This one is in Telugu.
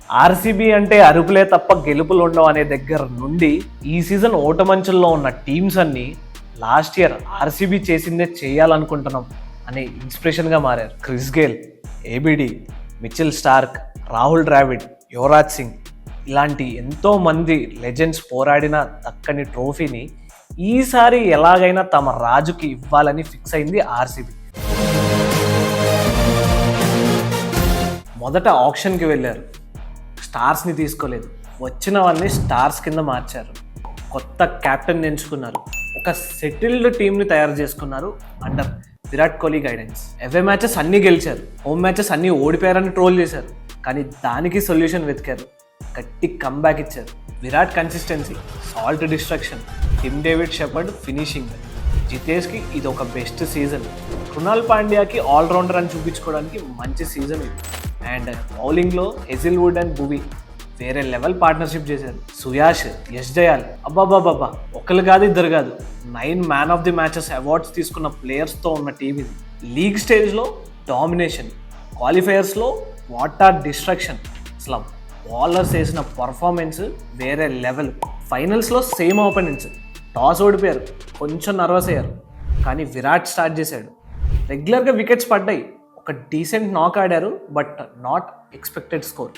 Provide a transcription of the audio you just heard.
ఆర్సీబీ అంటే అరుపులే తప్ప గెలుపులు ఉండవు అనే దగ్గర నుండి ఈ సీజన్ ఓటమంచుల్లో ఉన్న టీమ్స్ అన్ని లాస్ట్ ఇయర్ ఆర్సీబీ చేసిందే చేయాలనుకుంటున్నాం అనే ఇన్స్పిరేషన్గా మారారు. Chris Gayle, ABD, Mitchell Starc, Rahul Dravid, Yuvraj Singh ఇలాంటి ఎంతో మంది లెజెండ్స్ పోరాడిన దక్కని ట్రోఫీని ఈసారి ఎలాగైనా తమ రాజుకి ఇవ్వాలని ఫిక్స్ అయింది ఆర్సీబీ. మొదట ఆప్షన్కి వెళ్ళారు, స్టార్స్ని తీసుకోలేదు, వచ్చినవన్నీ స్టార్స్ కింద మార్చారు. కొత్త క్యాప్టెన్ ఎంచుకున్నారు, ఒక సెటిల్డ్ టీంని తయారు చేసుకున్నారు అండర్ విరాట్ కోహ్లీ గైడెన్స్. అవే మ్యాచెస్ అన్నీ గెలిచారు, హోమ్ మ్యాచెస్ అన్నీ ఓడిపోయారని ట్రోల్ చేశారు, కానీ దానికి సొల్యూషన్ వెతికారు, గట్టి కంబ్యాక్ ఇచ్చారు. Virat consistency, Salt destruction, Tim David Shepherd finishing, జితేష్కి ఇది ఒక బెస్ట్ సీజన్, కృణాల్ పాండ్యాకి ఆల్రౌండర్ అని చూపించుకోవడానికి మంచి సీజన్ ఇది. అండ్ బౌలింగ్లో హెజిల్వుడ్ అండ్ భువి వేరే లెవెల్ పార్ట్నర్షిప్ చేశారు. సుయాష్, యష్ దయాల్, అబ్బాబాబా ఒకరు కాదు ఇద్దరు కాదు 9 man of the matches awards తీసుకున్న ప్లేయర్స్తో ఉన్న టీం ఇది. లీగ్ స్టేజ్లో డామినేషన్, క్వాలిఫైయర్స్లో వాటర్ డిస్ట్రక్షన్, అసలు బౌలర్స్ వేసిన పర్ఫార్మెన్స్ వేరే లెవెల్. ఫైనల్స్లో సేమ్ ఓపెనెంట్స్, టాస్ ఓడిపోయారు, కొంచెం నర్వస్ అయ్యారు, కానీ విరాట్ స్టార్ట్ చేశాడు. రెగ్యులర్గా వికెట్స్ పడ్డాయి, ఒక డీసెంట్ నాక్ ఆడారు, బట్ నాట్ ఎక్స్పెక్టెడ్ స్కోర్.